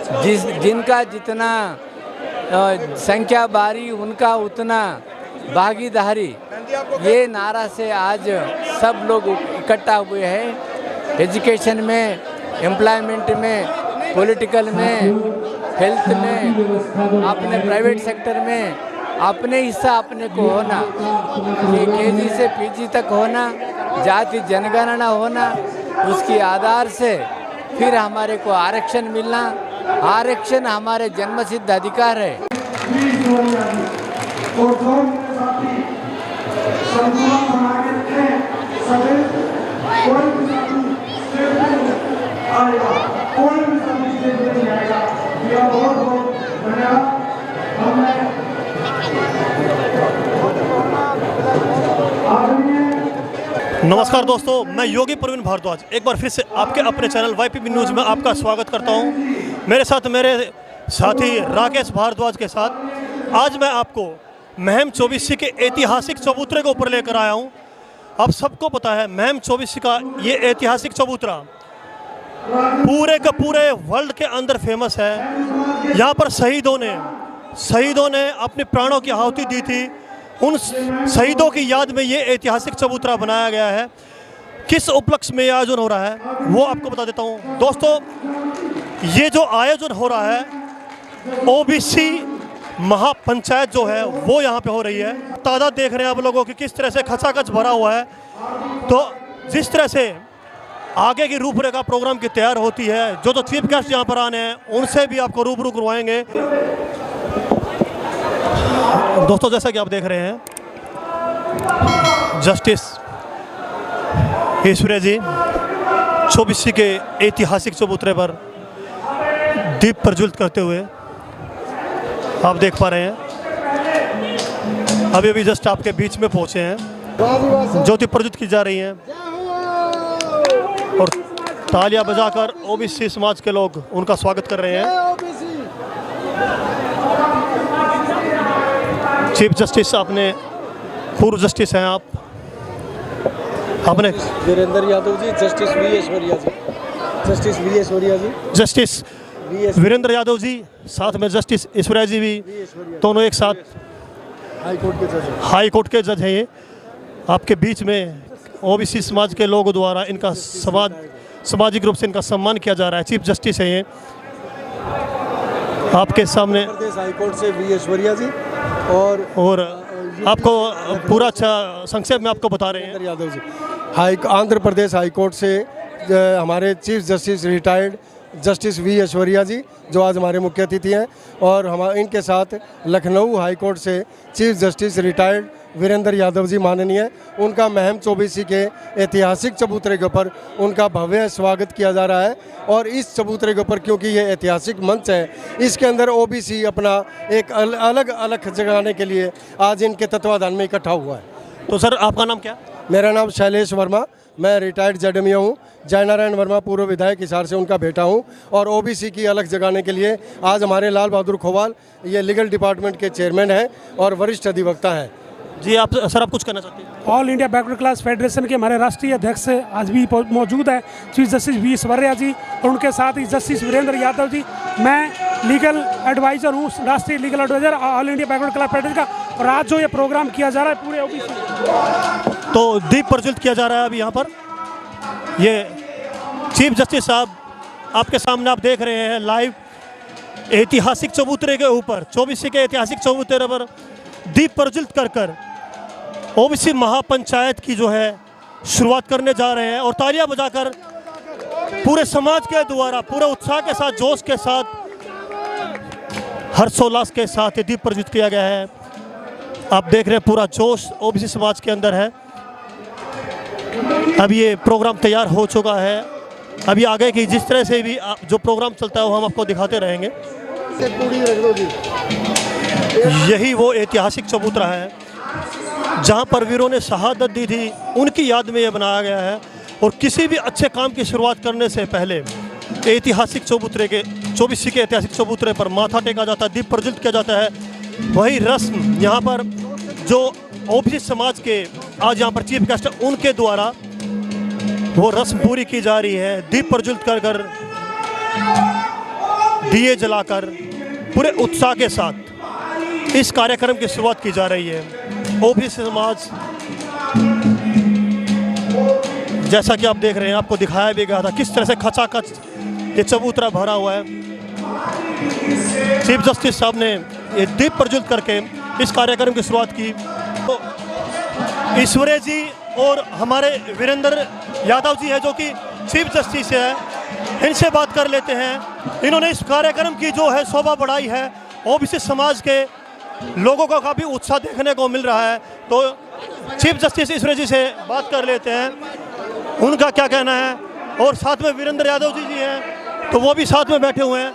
जिनका जितना संख्या बारी उनका उतना भागीदारी, ये नारा से आज सब लोग इकट्ठा हुए हैं। एजुकेशन में, एम्प्लॉयमेंट में, पॉलिटिकल में, हेल्थ में, अपने प्राइवेट सेक्टर में अपने हिस्सा अपने को होना, कि केजी से पीजी तक होना, जाति जनगणना होना, उसके आधार से फिर हमारे को आरक्षण मिलना। आरक्षण हमारे जन्मसिद्ध अधिकार है। नमस्कार दोस्तों, मैं योगी प्रवीण भारद्वाज एक बार फिर से आपके अपने चैनल YPB न्यूज़ में आपका स्वागत करता हूं। मेरे साथी राकेश भारद्वाज के साथ आज मैं आपको मुहिम 24C के ऐतिहासिक चबूतरे के ऊपर लेकर आया हूं। आप सबको पता है मुहिम 24C का ये ऐतिहासिक चबूतरा पूरे के पूरे वर्ल्ड के अंदर फेमस है। यहाँ पर शहीदों ने अपने प्राणों की आहुति दी थी। उन शहीदों की याद में ये ऐतिहासिक चबूतरा बनाया गया है। किस उपलक्ष्य में ये आयोजन हो रहा है वो आपको बता देता हूँ। दोस्तों, ये जो आयोजन हो रहा है OBC महापंचायत जो है वो यहाँ पे हो रही है। तादाद देख रहे हैं आप लोगों की किस तरह से खचाखच भरा हुआ है। तो जिस तरह से आगे की रूपरेखा प्रोग्राम की तैयार होती है, जो चीफ गेस्ट यहाँ पर आने हैं उनसे भी आपको रूबरू करवाएंगे। दोस्तों, जैसा कि आप देख रहे हैं, जस्टिस ऐश्वर्या जी 24C के ऐतिहासिक चबूतरे पर दीप प्रज्वलित करते हुए आप देख पा रहे हैं। अभी जस्ट आपके बीच में पहुंचे हैं, ज्योति प्रज्वलित की जा रही हैं और तालियां बजाकर OBC समाज के लोग उनका स्वागत कर रहे हैं। चीफ जस्टिस आपने पूर्व जस्टिस हैं आप, आपने Virendra Yadav ji, justice V Aishwarya ji, justice Virendra Yadav ji, साथ में जस्टिस ऐश्वर्या जी भी, दोनों एक साथ हाई कोर्ट के जज हैं। ये आपके बीच में OBC समाज के लोगों द्वारा इनका सामाजिक रूप से इनका सम्मान किया जा रहा है। चीफ जस्टिस है ये आपके सामने हाई कोर्ट से वी ऐश्वर्या जी और आपको पूरा अच्छा संक्षेप में आपको बता रहे हैं। यादव जी, आंध्र प्रदेश हाई कोर्ट से हमारे chief justice retired justice V Aishwarya ji जो आज हमारे मुख्य अतिथि हैं, और हम इनके साथ लखनऊ हाई कोर्ट से chief justice retired Virendra Yadav ji माननीय, उनका मुहिम 24C के ऐतिहासिक चबूतरे के ऊपर उनका भव्य स्वागत किया जा रहा है। और इस चबूतरे के ऊपर क्योंकि ये ऐतिहासिक मंच है, इसके अंदर OBC अपना एक अलग जगाने के लिए आज इनके तत्वाधान में इकट्ठा हुआ है। तो सर, आपका नाम क्या? मेरा नाम शैलेश वर्मा, मैं रिटायर्ड ZMO हूँ। जयनारायण वर्मा पूर्व विधायक हिसार से उनका बेटा हूँ, और OBC की अलग जगाने के लिए आज हमारे लाल बहादुर खोवाल ये लीगल डिपार्टमेंट के चेयरमैन हैं और वरिष्ठ अधिवक्ता हैं। जी, आप कुछ कहना चाहते हैं? All India Backward Class Federation के हमारे राष्ट्रीय अध्यक्ष आज भी मौजूद है, chief justice V Aishwarya ji, और उनके साथ ही जस्टिस वीरेंद्र यादव जी। मैं लीगल एडवाइज़र हूँ, राष्ट्रीय legal adviser All India Backward Class Federation का। और आज जो ये प्रोग्राम किया जा रहा है पूरे OBC, तो दीप प्रज्वलित किया जा रहा है अभी यहाँ पर। ये चीफ जस्टिस साहब आपके सामने आप देख रहे हैं लाइव ऐतिहासिक चबूतरे के ऊपर, 24C के ऐतिहासिक चबूतरे पर दीप प्रज्वलित कर OBC महापंचायत की जो है शुरुआत करने जा रहे हैं। और तालियां बजाकर पूरे समाज के द्वारा पूरे उत्साह के साथ, जोश के साथ, हर्षोल्लास के साथ ये दीप प्रज्वलित किया गया है। आप देख रहे हैं पूरा जोश OBC समाज के अंदर है। अब ये प्रोग्राम तैयार हो चुका है। अभी आगे की जिस तरह से भी जो प्रोग्राम चलता है वो हम आपको दिखाते रहेंगे। यही वो ऐतिहासिक चबूतरा है जहां पर वीरों ने शहादत दी थी, उनकी याद में ये बनाया गया है। और किसी भी अच्छे काम की शुरुआत करने से पहले ऐतिहासिक चबूतरे के 24C के ऐतिहासिक चबूतरे पर माथा टेका जाता है, दीप प्रज्वलित किया जाता है। वही रस्म यहाँ पर जो OBC समाज के आज यहाँ पर चीफ गेस्ट उनके द्वारा वो रस्म पूरी की जा रही है। दीप प्रज्वलित कर दिए जलाकर पूरे उत्साह के साथ इस कार्यक्रम की शुरुआत की जा रही है। ओबीसी समाज, जैसा कि आप देख रहे हैं, आपको दिखाया भी गया था किस तरह से खचाखच ये चबूतरा भरा हुआ है। चीफ जस्टिस साहब ने ये दीप प्रज्वलित करके इस कार्यक्रम की शुरुआत की। तो ईश्वरीय जी और हमारे वीरेंद्र यादव जी है जो कि चीफ जस्टिस है, इनसे बात कर लेते हैं। इन्होंने इस कार्यक्रम की जो है शोभा बढ़ाई है। ओबीसी समाज के लोगों का काफ़ी उत्साह देखने को मिल रहा है। तो चीफ जस्टिस ईश्वरीय जी से बात कर लेते हैं, उनका क्या कहना है। और साथ में वीरेंद्र यादव जी हैं, तो वो भी साथ में बैठे हुए हैं,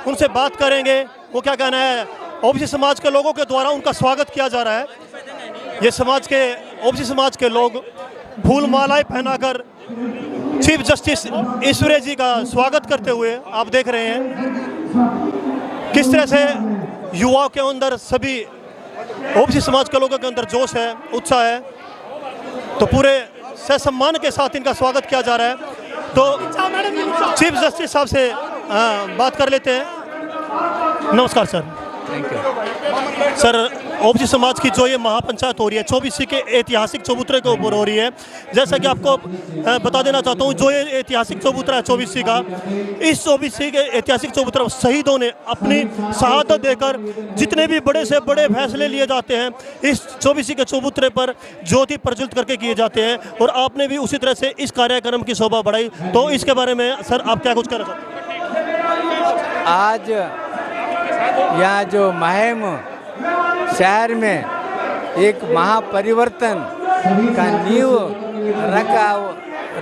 उनसे बात करेंगे वो क्या कहना है। ओबीसी समाज के लोगों के द्वारा उनका स्वागत किया जा रहा है। ये ओबीसी समाज के लोग फूल मालाएं पहनाकर चीफ जस्टिस ईश्वरीय जी का स्वागत करते हुए आप देख रहे हैं किस तरह से युवाओं के अंदर, सभी ओबीसी समाज के लोगों के अंदर जोश है, उत्साह है। तो पूरे सम्मान के साथ इनका स्वागत किया जा रहा है। तो चीफ जस्टिस साहब से बात कर लेते हैं। नमस्कार sir. Thank you sir, OBC समाज की जो ये महापंचायत हो रही है 24C के ऐतिहासिक चबूतरे के ऊपर हो रही है, जैसा कि आपको बता देना चाहता हूँ, जो ये ऐतिहासिक चबूतरा है 24C का, इस 24C के ऐतिहासिक चबूतरा शहीदों ने अपनी शहादत देकर जितने भी बड़े से बड़े फैसले लिए जाते हैं इस 24C के चबूतरे पर ज्योति प्रज्वलित करके किए जाते हैं। और आपने भी उसी तरह से इस कार्यक्रम की शोभा बढ़ाई, तो इसके बारे में सर आप क्या कुछ कहना चाहते हैं? आज यहाँ जो महम शहर में एक महापरिवर्तन का नींव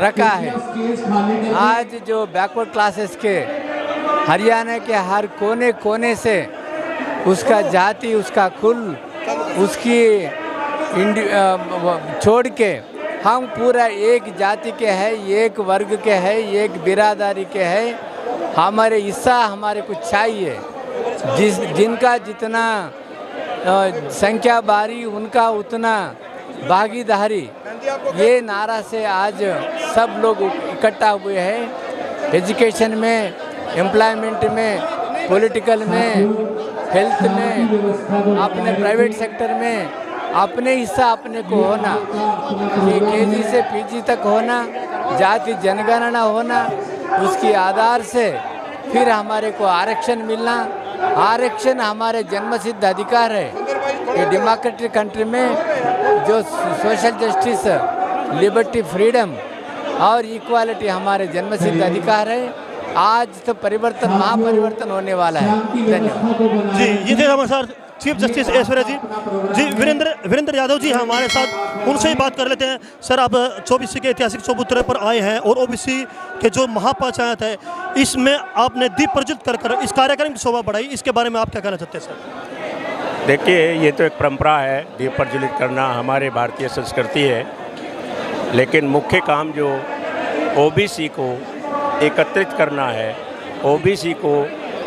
रखा है। आज जो बैकवर्ड क्लासेस के हरियाणा के हर कोने कोने से उसका जाति, उसका कुल, उसकी छोड़ के हम पूरा एक जाति के हैं, एक वर्ग के हैं, एक बिरादरी के हैं। हमारे हिस्सा हमारे को चाहिए। जिनका जितना संख्या बारी उनका उतना भागीदारी, ये नारा से आज सब लोग इकट्ठा हुए हैं। एजुकेशन में, एम्प्लॉयमेंट में, पॉलिटिकल में, हेल्थ में, अपने प्राइवेट सेक्टर में अपने हिस्सा अपने को होना, KG से PG तक होना, जाति जनगणना होना, उसके आधार से फिर हमारे को आरक्षण मिलना। आरक्षण हमारे जन्मसिद्ध अधिकार है। ये डेमोक्रेटिक कंट्री में जो सोशल जस्टिस, लिबर्टी, फ्रीडम और इक्वालिटी हमारे जन्मसिद्ध अधिकार है। आज तो परिवर्तन, महापरिवर्तन होने वाला है। धन्यवाद जी। ये थे हमारे साथ चीफ जस्टिस ऐश्वर्या जी। जी, वीरेंद्र यादव जी हैं हमारे साथ, उनसे ही बात कर लेते हैं। सर, आप 24C के ऐतिहासिक चबूतरे पर आए हैं और ओबीसी के जो महापंचायत है इसमें आपने दीप प्रज्वलित कर इस कार्यक्रम की शोभा बढ़ाई, इसके बारे में आप क्या कहना चाहते हैं सर? देखिए, ये तो एक परंपरा है, दीप प्रज्वलित करना हमारे भारतीय संस्कृति है। लेकिन मुख्य काम जो ओबीसी को एकत्रित करना है, ओबीसी को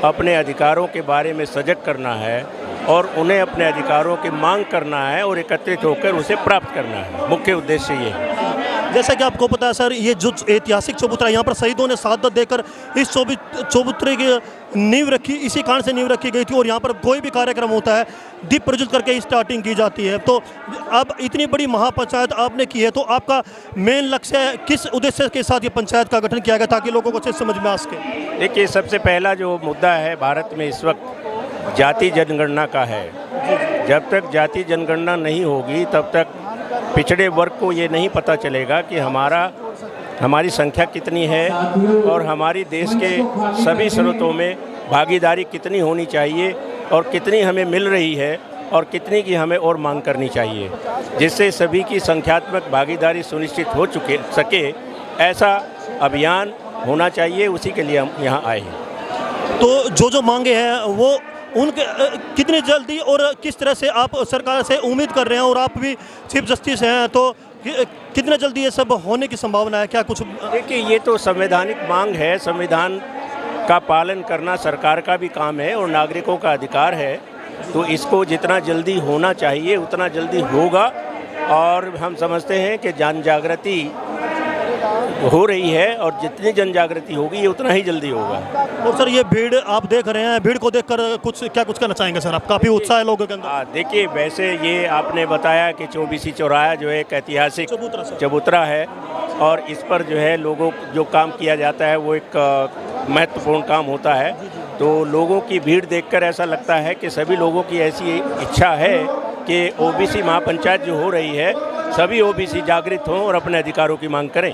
अपने अधिकारों के बारे में सजग करना है और उन्हें अपने अधिकारों की मांग करना है और एकत्रित होकर उसे प्राप्त करना है। मुख्य उद्देश्य ये है। जैसा कि आपको पता है सर, ये जो ऐतिहासिक चबूतरा, यहाँ पर शहीदों ने शहादत देकर इस चबूतरे की नींव रखी, इसी कारण से नींव रखी गई थी। और यहाँ पर कोई भी कार्यक्रम होता है दीप प्रज्वलित करके स्टार्टिंग की जाती है। तो अब इतनी बड़ी महापंचायत आपने की है, तो आपका मेन लक्ष्य किस उद्देश्य के साथ ये पंचायत का गठन किया गया ताकि लोगों को अच्छे समझ में आ सके? देखिए, सबसे पहला जो मुद्दा है भारत में इस वक्त जाति जनगणना का है। जब तक जाति जनगणना नहीं होगी तब तक पिछड़े वर्ग को ये नहीं पता चलेगा कि हमारी संख्या कितनी है और हमारी देश के सभी स्रोतों में भागीदारी कितनी होनी चाहिए और कितनी हमें मिल रही है और कितनी की हमें और मांग करनी चाहिए, जिससे सभी की संख्यात्मक भागीदारी सुनिश्चित हो सके। ऐसा अभियान होना चाहिए, उसी के लिए हम यहाँ आए हैं। तो जो मांगे हैं वो उनके कितनी जल्दी और किस तरह से आप सरकार से उम्मीद कर रहे हैं, और आप भी चीफ जस्टिस हैं, तो कितना जल्दी ये सब होने की संभावना है? क्या कुछ? देखिए, ये तो संवैधानिक मांग है। संविधान का पालन करना सरकार का भी काम है और नागरिकों का अधिकार है। तो इसको जितना जल्दी होना चाहिए उतना जल्दी होगा। और हम समझते हैं कि जन जागृति हो रही है और जितनी जन जागृति होगी ये उतना ही जल्दी होगा। और सर ये भीड़ आप देख रहे हैं, भीड़ को देखकर कुछ कहना चाहेंगे सर आप? काफ़ी उत्साह है लोगों के अंदर। देखिए, वैसे ये आपने बताया कि चौबीसी चौराहा जो है एक ऐतिहासिक चबूतरा है, और इस पर जो है लोगों जो काम किया जाता है वो एक महत्वपूर्ण काम होता है। तो लोगों की भीड़ देखकर ऐसा लगता है कि सभी लोगों की ऐसी इच्छा है कि ओबीसी महापंचायत जो हो रही है, सभी ओबीसी जागृत हों और अपने अधिकारों की मांग करें।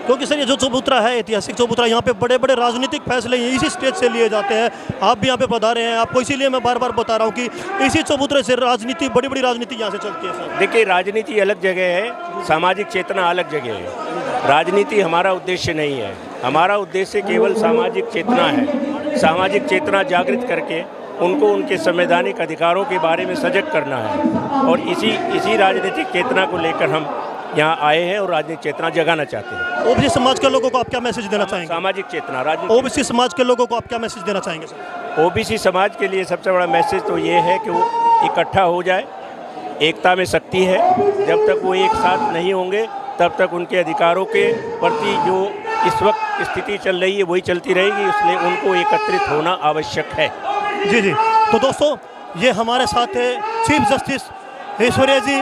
क्योंकि सर ये जो चबूतरा है, ऐतिहासिक चबूतरा, यहाँ पे बड़े बड़े राजनीतिक फैसले इसी स्टेज से लिए जाते हैं। आप भी यहाँ पे पधारे हैं, आपको इसीलिए मैं बार बार बता रहा हूँ कि इसी चबूतरे से राजनीति, बड़ी बड़ी राजनीति यहाँ से चलती है सर। देखिए, राजनीति अलग जगह है, सामाजिक चेतना अलग जगह है। राजनीति हमारा उद्देश्य नहीं है, हमारा उद्देश्य केवल सामाजिक चेतना है। सामाजिक चेतना जागृत करके उनको उनके संवैधानिक अधिकारों के बारे में सजग करना है, और इसी राजनीतिक चेतना को लेकर हम यहाँ आए हैं और राजनीतिक चेतना जगाना चाहते हैं। ओबीसी समाज के लोगों को आप क्या मैसेज देना चाहेंगे? सामाजिक चेतना, राजनीतिक ओबीसी समाज के लोगों को आप क्या मैसेज देना चाहेंगे सर? ओबीसी समाज के लिए सबसे बड़ा मैसेज तो ये है कि वो इकट्ठा हो जाए। एकता में शक्ति है, जब तक वो एक साथ नहीं होंगे तब तक उनके अधिकारों के प्रति जो इस वक्त स्थिति चल रही है वही चलती रहेगी, इसलिए उनको एकत्रित होना आवश्यक है। जी जी। तो दोस्तों, ये हमारे साथ है चीफ जस्टिस ऐश्वर्या जी,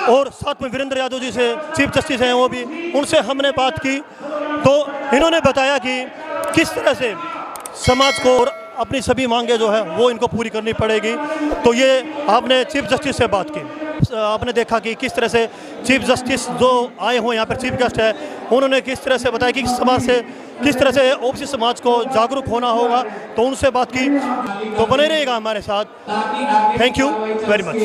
और साथ में वीरेंद्र यादव जी से चीफ जस्टिस हैं वो भी, उनसे हमने बात की तो इन्होंने बताया कि किस तरह से समाज को और अपनी सभी मांगे जो है वो इनको पूरी करनी पड़ेगी। तो ये आपने चीफ जस्टिस से बात की, आपने देखा कि किस तरह से चीफ जस्टिस जो आए हुए यहाँ पर चीफ गेस्ट है, उन्होंने किस तरह से बताया कि समाज से किस तरह से ओबीसी समाज को जागरूक होना होगा, तो उनसे बात की। तो बने रहिएगा हमारे साथ। Thank you very much.